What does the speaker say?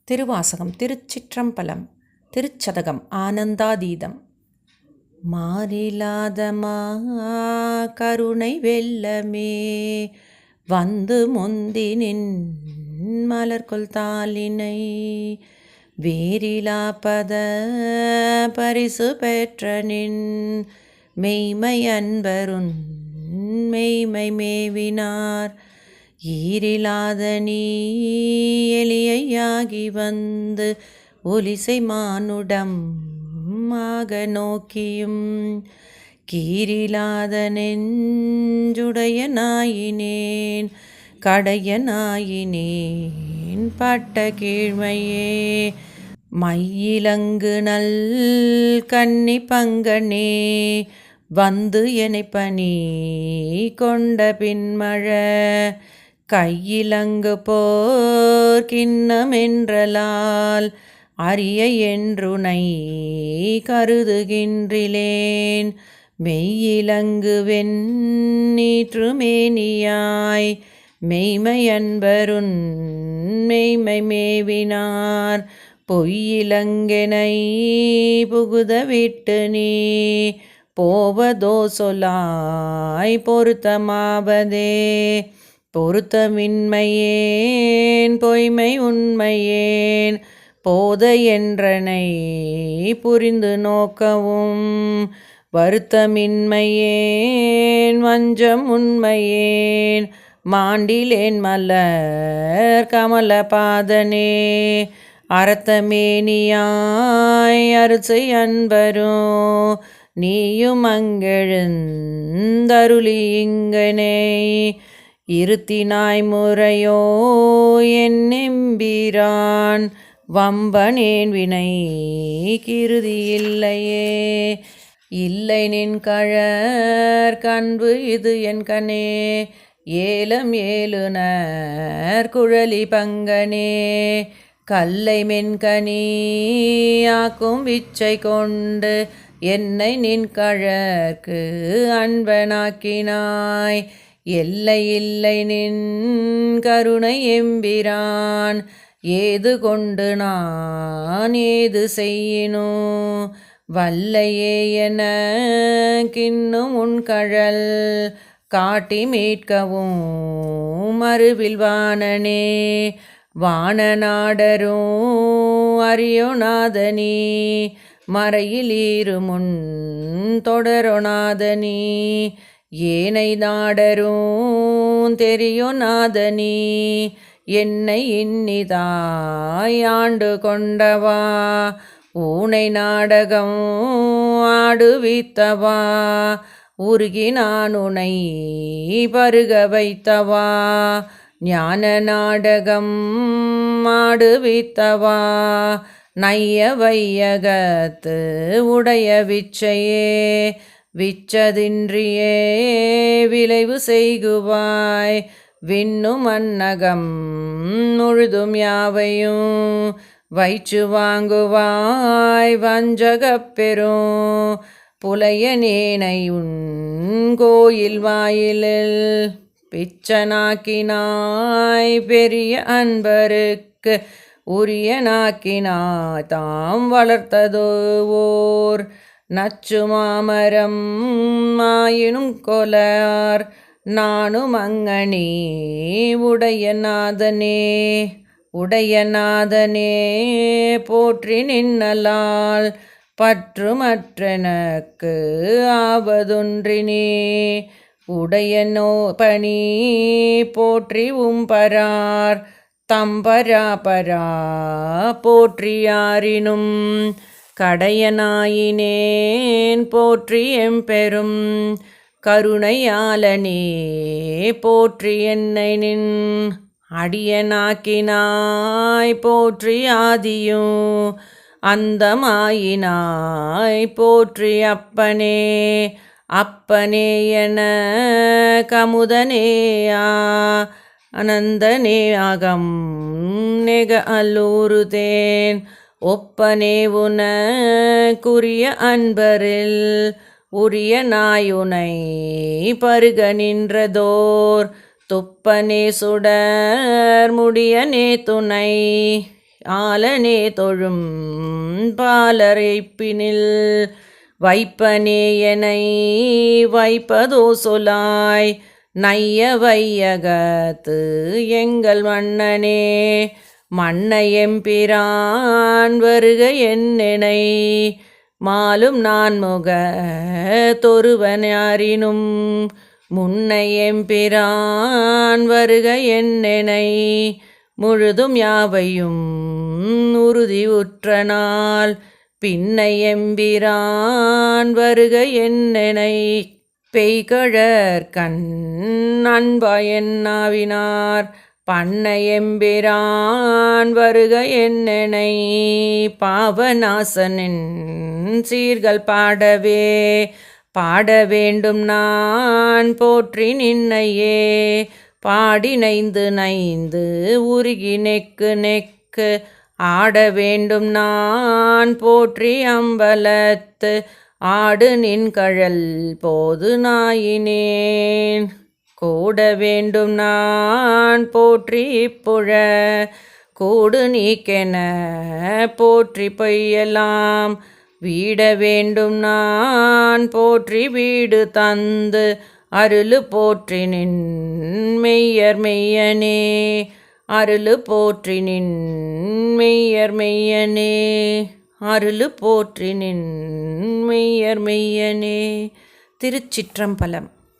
திருவாசகம் திருச்சிற்றம்பலம் திருச்சதகம் ஆனந்தாதீதம். மாறிலாதமா கருணை வெள்ளமே வந்து முந்தினின் மலர்கொள் தாளினை வேறிலாபத பரிசு பெற்றனின் மெய்மை அன்பருன் மெய்மை மேவினார் ஈரிலாத நீ எளியாகி வந்து ஒலிசை மானுடம் மாக நோக்கியும் கீரிலாத நெஞ்சுடைய நாயினேன் கடைய நாயினேன் பட்ட கீழ்மையே மையிலங்கு நல் கன்னி பங்கனே வந்து என்னை பணி கொண்ட பின்மழ கையிலங்கு போர் கிண்ணமென்றலால் அரிய என்றுனை கருதுகின்றிலேன் மெய்யிலங்கு வெண்ணீற்று மேனியாய் மெய்மை அன்பருன் மெய்மை மேவினார் பொய்யிலங்கெனை புகுத விட்டு நீ போவதோ சொலாய் பொருத்தமாவதே பொருத்தமின்மையேன் பொய்மை உண்மையேன் போத என்றனை புரிந்து நோக்கவும் வருத்தமின்மையேன் வஞ்சம் உண்மையேன் மாண்டிலேன் மலர் கமல பாதனே அறத்தமேனியாய் அருசை அன்பரும் நீயும் அங்கெழுந்தருளி இங்கனை இருத்தினாய் முறையோ என் எம்பிரான் வம்பனேன் வினை கிருதி இல்லையே இல்லை நின் கழற் கண்பு இது என் கண்ணே ஏலம் ஏலுனர் குழலி பங்கனே கல்லை மென்கனி ஆக்கும் விச்சை கொண்டு என்னை நின் கழற்கு அன்பனாக்கினாய் எல்லை இல்லை நின் கருணை எம்பிரான் ஏது கொண்டு நான் ஏது செய்யினோ வல்லையே என கிண்ணும் உன் கழல் காட்டி மீட்கவும் மறுவில் வாணனே வாணநாடரும் அறியோநாதனி மறையில் ஈருமுன் தொடரொநாதனி ஏனை நாடரும் தெரியோநாதனி என்னை இன்னிதாய் ஆண்டு கொண்டவா ஊனை நாடகம் ஆடுவித்தவா உருகி நான் உனை பருக வைத்தவா ஞான நாடகம் ஆடுவித்தவா நைய வையகத்து உடைய விச்சையே விச்சதின்றியே விளைவு செய்குவாய் விண்ணும் அன்னகம் முழுதும் யாவையும் வயிற்று வாங்குவாய் வஞ்சகப் பெரும் புலையனேனை உன் கோயில் வாயிலில் பிச்சனாக்கினாய் பெரிய அன்பருக்கு உரிய நாக்கினாய் தாம் வளர்த்ததோவோர் நச்சு மாமரம் ஆயினும் கொலார் நானும் அங்கனி உடையநாதனே உடையநாதனே போற்றி நின்னலால் பற்றுமற்றனக்கு ஆவதொன்றினே உடையனோ பணி போற்றி உம்பரார் தம்பராபரா போற்றியாரினும் கடையனாயினேன் போற்றி எம்பெரும் கருணையாளனே போற்றி என்னை நின் அடியனாக்கினாய் போற்றி ஆதியும் அந்தமாயினாய் போற்றி அப்பனே அப்பனே என கமுதனேயா அனந்தனே அகம் நெக அல்லூருதேன் ஒப்பனே உனக்குரிய அன்பரில் உரிய நாயுனை பருக நின்றதோர் துப்பனே சுடர் முடியனே துணை ஆலனே தொழும் பாலரைப்பினில் வைப்பனே எனை வைப்பதோ சொலாய் நைய வையகத்து எங்கள் மன்னனே மன்னையெம்பிரான் வருக என்னெனை மாலும் நான்முக தொருவனாரினும் முன்னையெம்பிரான் வருக என்னெனை முழுதும் யாவையும் உறுதி உற்றனால் பின்னையெம்பிரான் வருக என்னெனை பெய்கழற்கண் அன்பாயன்னாவினார் பண்ணையெம்பிரான் வருக என்னெனை பாவநாசனின் சீர்கள் பாடவே பாட வேண்டும் நான் போற்றி நின்னையே பாடி நைந்து நைந்து உருகி நெக்கு நெக்கு ஆட வேண்டும் நான் போற்றி அம்பலத்து ஆடு நின் கழல் போது நாயினேன் கூட வேண்டும் நான் போற்றி இப்புழ கூடு நீக்கென போற்றி பொய்யலாம் வீட வேண்டும் நான் போற்றி வீடு தந்து அருளு போற்றி நின் மெய்யர் மெய்யனே அருளு போற்றி நின் மெய்யர் மெய்யனே அருளு போற்றி நின் மெய்யர் மெய்யனே. திருச்சிற்றம்பலம்.